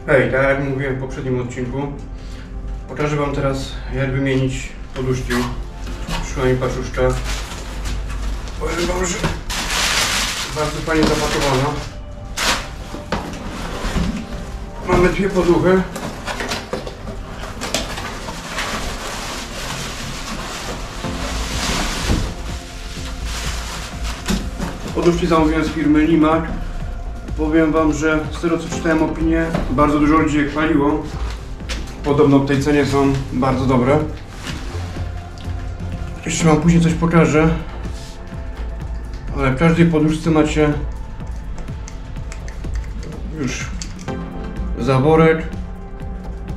Hej, tak jak mówiłem w poprzednim odcinku, pokażę wam teraz, jak wymienić poduszki. Przyszła mi paczuszka. Powiem wam, że bardzo fajnie zapakowana. Mamy dwie poduchy. Poduszki zamówiłem z firmy Limak. Powiem wam, że z tego co czytałem opinię, bardzo dużo ludzi je chwaliło. Podobno w tej cenie są bardzo dobre. Jeszcze wam później coś pokażę. Ale w każdej poduszce macie już zaworek.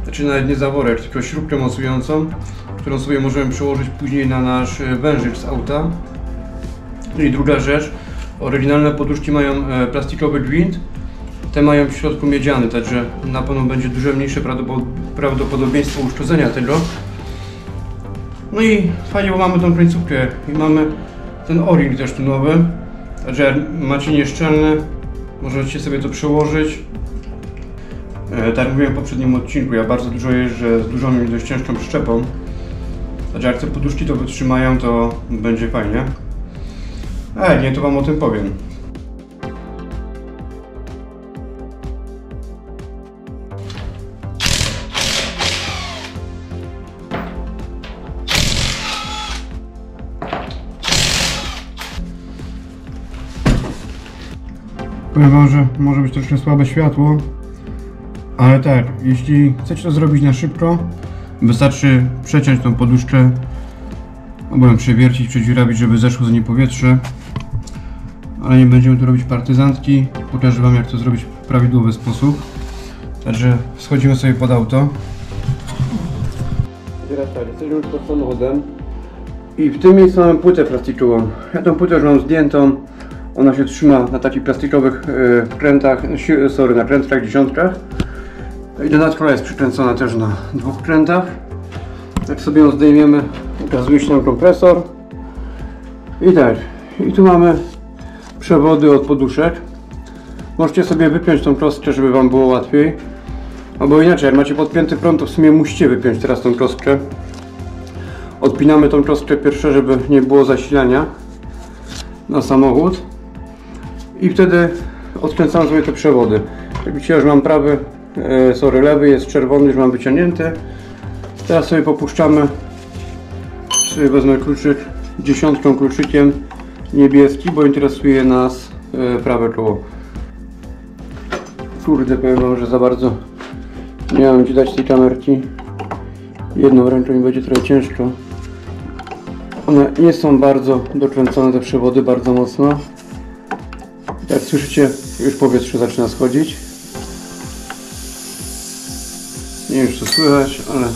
Znaczy nawet nie zaworek, tylko śrubkę mocującą, którą sobie możemy przełożyć później na nasz wężyk z auta. I druga rzecz. Oryginalne poduszki mają plastikowy gwint, te mają w środku miedziany, także na pewno będzie dużo mniejsze prawdopodobieństwo uszkodzenia tego. No i fajnie, bo mamy tą końcówkę i mamy ten o-ring też tu nowy, także jak macie nieszczelne, możecie sobie to przełożyć. Tak jak mówiłem w poprzednim odcinku, ja bardzo dużo jeżdżę z dużą i dość ciężką przyczepą, także jak te poduszki to wytrzymają, to będzie fajnie. A jak nie, to wam o tym powiem. Powiem wam, że może być troszkę słabe światło, ale tak, jeśli chcecie to zrobić na szybko, wystarczy przeciąć tą poduszkę, albo ją przewiercić, przedziurawić, żeby zeszło z niej powietrze. Ale nie będziemy tu robić partyzantki. Pokażę wam, jak to zrobić w prawidłowy sposób. Także schodzimy sobie pod auto. Teraz tak, jesteśmy już pod samochodem. I w tym miejscu mamy płytę plastikową. Ja tą płytę już mam zdjętą. Ona się trzyma na takich plastikowych wkrętach, na krętkach dziesiątkach. I dodatkowo jest przykręcona też na dwóch krętach. Jak sobie ją zdejmiemy, ukazuje się nam kompresor. I tak, i tu mamy przewody od poduszek. Możecie sobie wypiąć tą kloskę, żeby wam było łatwiej. Albo inaczej, jak macie podpięty prąd, to w sumie musicie wypiąć teraz tą kloskę. Odpinamy tą kloskę pierwsze, żeby nie było zasilania na samochód. I wtedy odkręcamy sobie te przewody. Jak widzicie, już mam prawy, lewy jest czerwony, już mam wyciągnięty. Teraz sobie popuszczamy. Sobie wezmę kluczyk, dziesiątką kluczykiem niebieski, bo interesuje nas prawe koło. Kurde, powiem wam, że za bardzo nie mam gdzie dać tej kamerki. Jedną ręką mi będzie trochę ciężko. One nie są bardzo dokręcone, te przewody, bardzo mocno. Jak słyszycie, już powietrze zaczyna schodzić. Nie wiem, czy to słychać, ale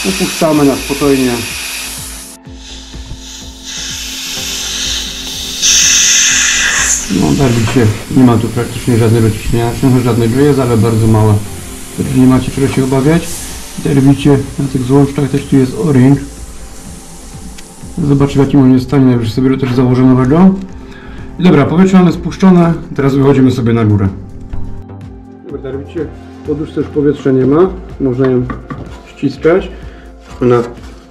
upuszczamy na spokojnie. No tak widzicie, nie ma tu praktycznie żadnego ciśnienia, żadnego jest, ale bardzo małe. Także nie macie czego się obawiać. I tak widzicie, na tych złączkach też tu jest o-ring. Zobaczcie, w jakim on jest stanie, najwyżej sobie też założę nowego. I dobra, powietrze mamy spuszczone, teraz wychodzimy sobie na górę. Dobra, tak widzicie, w poduszce już powietrza nie ma, można ją ściskać. Ona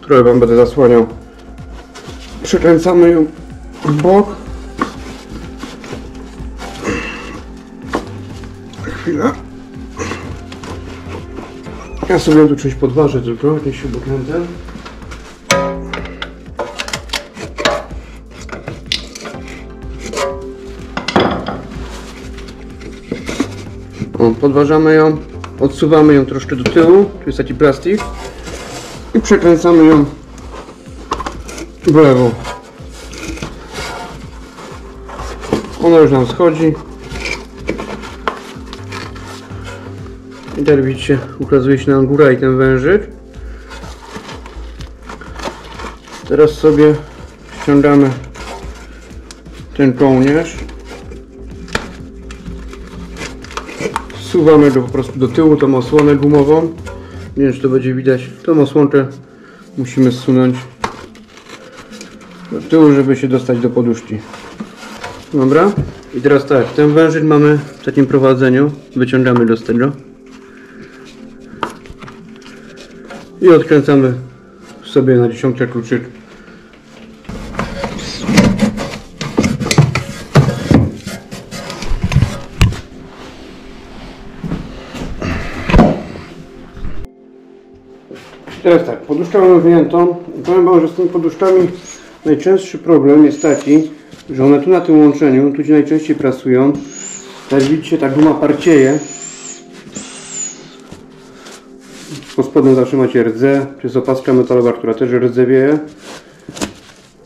trochę wam będę zasłaniał. Przekręcamy ją w bok. Chwila. Ja sobie tu coś podważę tylko, jakieś śrubokrętem. Podważamy ją, odsuwamy ją troszkę do tyłu, tu jest taki plastik i przekręcamy ją w lewo. Ona już nam schodzi. I tak widzicie, ukazuje się nam góra i ten wężyk. Teraz sobie ściągamy ten kołnierz. Wsuwamy go po prostu do tyłu, tą osłonę gumową. Nie wiem, czy to będzie widać. Tą osłonkę musimy zsunąć do tyłu, żeby się dostać do poduszki. Dobra, i teraz tak, ten wężyk mamy w takim prowadzeniu, wyciągamy do tego i odkręcamy sobie na 10 kluczyk. Teraz tak, poduszkę mamy wyjętą. Powiem wam, że z tymi poduszkami najczęstszy problem jest taki, że one tu na tym łączeniu, tu gdzie najczęściej pracują, jak widzicie, ta guma parcieje. Pod spodem zawsze macie rdzę, czy jest opaska metalowa, która też rdzewieje.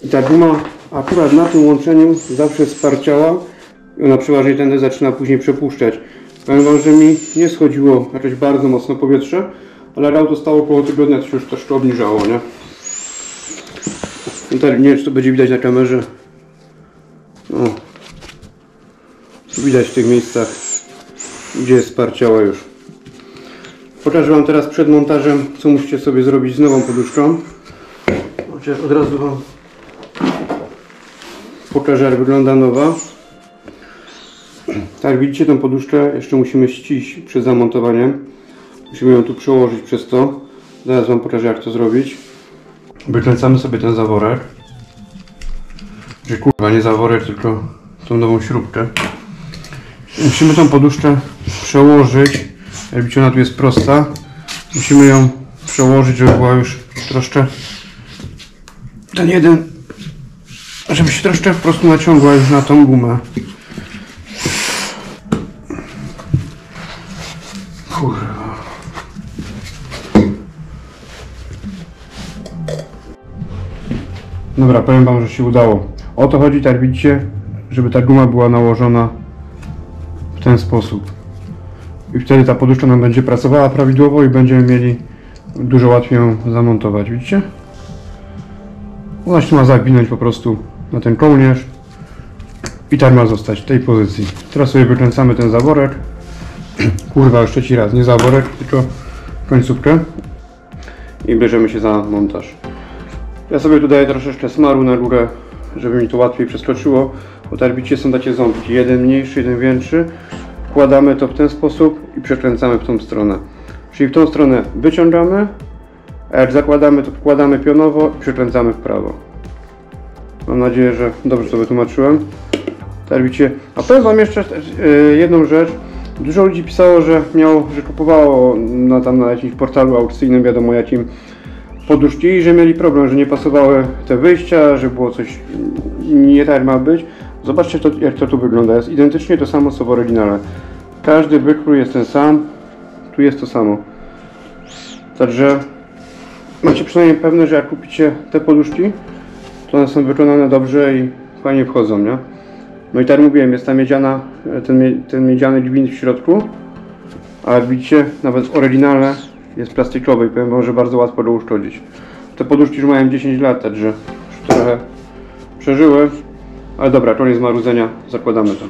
I ta guma akurat na tym łączeniu zawsze sparciała i ona przeważnie tędy zaczyna później przepuszczać. Powiem wam, że mi nie schodziło jakoś bardzo mocno powietrze, ale auto stało około tygodnia, to się już troszkę obniżało, nie? I tak, nie wiem, czy to będzie widać na kamerze. O, widać w tych miejscach, gdzie jest sparciała już. Pokażę wam teraz przed montażem, co musicie sobie zrobić z nową poduszką. Chociaż od razu wam pokażę, jak wygląda nowa. Tak, widzicie, tą poduszkę jeszcze musimy ścić przed zamontowaniem. Musimy ją tu przełożyć przez to. Zaraz wam pokażę, jak to zrobić. Wykręcamy sobie ten zaworek. Czyli kurwa, nie zaworek, tylko tą nową śrubkę. Musimy tą poduszkę przełożyć. Jak widzicie, ona tu jest prosta. Musimy ją przełożyć, żeby była już troszkę ten jeden, żeby się troszkę po prostu naciągła już na tą gumę. Kurwa. Dobra, powiem wam, że się udało. O to chodzi, tak widzicie, żeby ta guma była nałożona w ten sposób. I wtedy ta poduszka nam będzie pracowała prawidłowo i będziemy mieli dużo łatwiej ją zamontować, widzicie? Ona się ma zawinąć po prostu na ten kołnierz i tak ma zostać w tej pozycji. Teraz sobie wykręcamy ten zaworek. Kurwa, już trzeci raz, nie zaworek, tylko końcówkę. I bierzemy się za montaż. Ja sobie tu daję troszeczkę smaru na górę, żeby mi to łatwiej przeskoczyło. Bo tak widzicie, są takie ząbki, jeden mniejszy, jeden większy. Wkładamy to w ten sposób i przekręcamy w tą stronę. Czyli w tą stronę wyciągamy, a jak zakładamy, to wkładamy pionowo i przekręcamy w prawo. Mam nadzieję, że dobrze to wytłumaczyłem. Tak widzicie. A powiem wam jeszcze jedną rzecz. Dużo ludzi pisało, że kupowało na jakimś portalu aukcyjnym, wiadomo jakim, poduszki i że mieli problem, że nie pasowały te wyjścia, że było coś nie tak ma być. Zobaczcie to, jak to tu wygląda. Jest identycznie to samo co w oryginale. Każdy wykrój jest ten sam. Tu jest to samo. Także macie przynajmniej pewne, że jak kupicie te poduszki, to one są wykonane dobrze i fajnie wchodzą, nie? No i tak jak mówiłem, jest ta miedziana, ten miedziany gwint w środku, a jak widzicie, nawet w oryginale jest plastikowy i powiem wam, że bardzo łatwo go uszkodzić. Te poduszki już mają 10 lat, także już trochę przeżyły, ale dobra, koniec marudzenia, zakładamy to.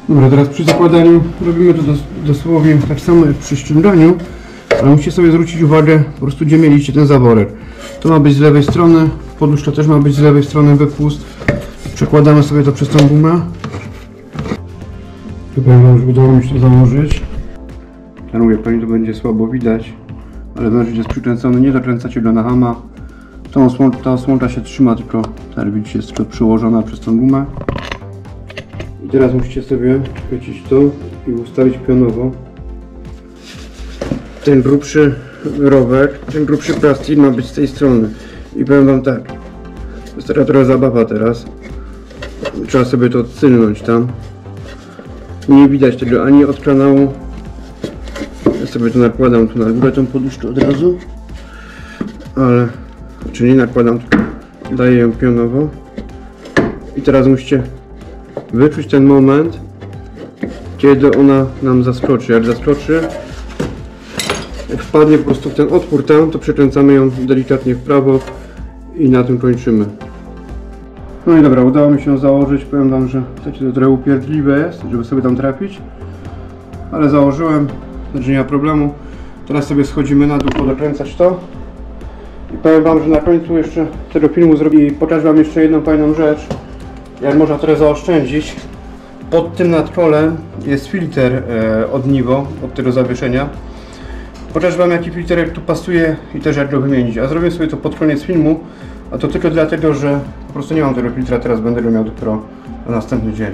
Dobra, teraz przy zakładaniu robimy to dosłownie tak samo jak przy ściąganiu, ale musicie sobie zwrócić uwagę po prostu, gdzie mieliście ten zaworek. To ma być z lewej strony, poduszka też ma być z lewej strony wypust. Przekładamy sobie to przez tą gumę. Powiem wam, że udało mi się to założyć. Ja mówię, pewnie to będzie słabo widać, ale wężyk jest przykręcony, nie zakręcacie go na hama. Ta osłonka się trzyma, tylko tak widzicie, jest tylko przyłożona przez tą gumę. I teraz musicie sobie chwycić to i ustawić pionowo. Ten grubszy rowek, ten grubszy plastik ma być z tej strony. I powiem wam tak, to jest taka trochę zabawa teraz. Trzeba sobie to odcynąć tam. Nie widać tego ani od kanału. Ja sobie to nakładam tu na górę tą poduszkę od razu. Ale, czy nie nakładam, tylko daję ją pionowo. I teraz musicie wyczuć ten moment, kiedy ona nam zaskoczy. Jak zaskoczy, jak wpadnie po prostu w ten otwór tam, to przekręcamy ją delikatnie w prawo i na tym kończymy. No i dobra, udało mi się założyć. Powiem wam, że takie to trochę upierdliwe jest, żeby sobie tam trafić. Ale założyłem, także nie ma problemu. Teraz sobie schodzimy na dół, podokręcać to. I powiem wam, że na końcu jeszcze tego filmu pokażę wam jeszcze jedną fajną rzecz, jak można trochę zaoszczędzić. Pod tym nadkolem jest filtr od Nivo, od tego zawieszenia. Pokażę wam, jaki filterek tu pasuje i też jak go wymienić. A zrobię sobie to pod koniec filmu, a to tylko dlatego, że po prostu nie mam tego filtra, teraz będę go miał dopiero na następny dzień.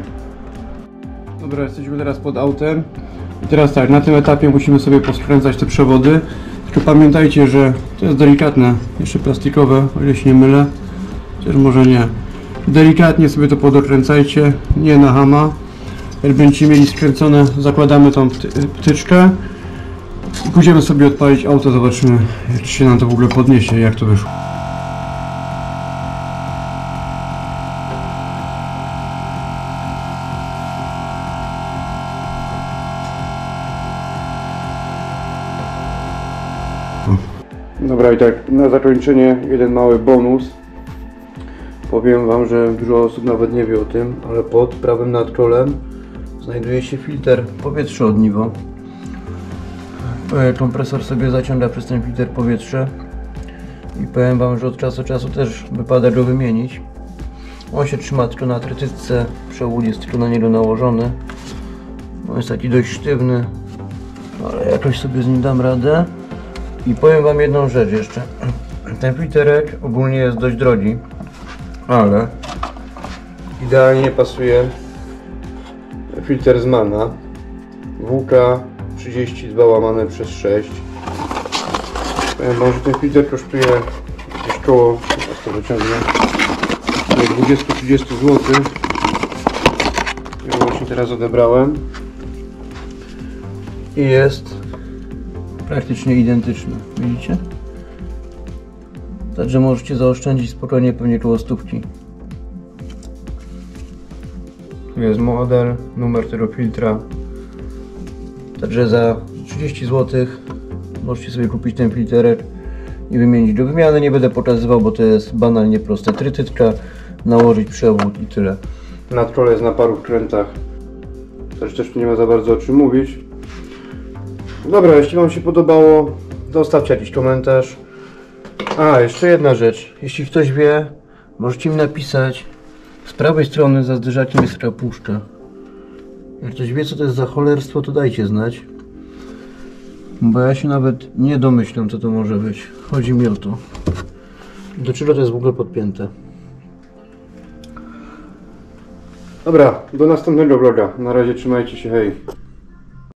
Dobra, jesteśmy teraz pod autem. I teraz tak, na tym etapie musimy sobie poskręcać te przewody. Tylko pamiętajcie, że to jest delikatne, jeszcze plastikowe, o ile się nie mylę. Chociaż może nie. Delikatnie sobie to podokręcajcie, nie na hama. Jak będziecie mieli skręcone, zakładamy tą ptyczkę. I pójdziemy sobie odpalić auto, zobaczymy, jak się nam to w ogóle podniesie, jak to wyszło. Dobra, i tak na zakończenie jeden mały bonus. Powiem wam, że dużo osób nawet nie wie o tym, ale pod prawym nadkolem znajduje się filtr powietrza od Nivo. Kompresor sobie zaciąga przez ten filtr powietrze i powiem wam, że od czasu do czasu też wypada go wymienić. On się trzyma tylko na trytytce, przewód jest tylko na niego nałożony. On jest taki dość sztywny, ale jakoś sobie z nim dam radę. I powiem wam jedną rzecz jeszcze. Ten filterek ogólnie jest dość drogi, ale idealnie pasuje filtr z Mana WK32/6. Powiem wam, że ten filtr kosztuje gdzieś koło, teraz to wyciągnę, 20-30 zł. Ja właśnie teraz odebrałem i jest praktycznie identyczny, widzicie? Także możecie zaoszczędzić spokojnie pewnie koło stówki. Tu jest model, numer tego filtra. Także za 30 zł możecie sobie kupić ten filterek i wymienić. Do wymiany nie będę pokazywał, bo to jest banalnie proste. Trytytka, nałożyć przewód i tyle. Nadkole jest na paru wkrętach. Też tu nie ma za bardzo o czym mówić. Dobra, jeśli wam się podobało, zostawcie jakiś komentarz. A, jeszcze jedna rzecz. Jeśli ktoś wie, możecie mi napisać. Z prawej strony za zderzakiem jest taka puszka. Jak ktoś wie, co to jest za cholerstwo, to dajcie znać. Bo ja się nawet nie domyślam, co to może być. Chodzi mi o to. Do czego to jest w ogóle podpięte. Dobra, do następnego vloga. Na razie trzymajcie się, hej.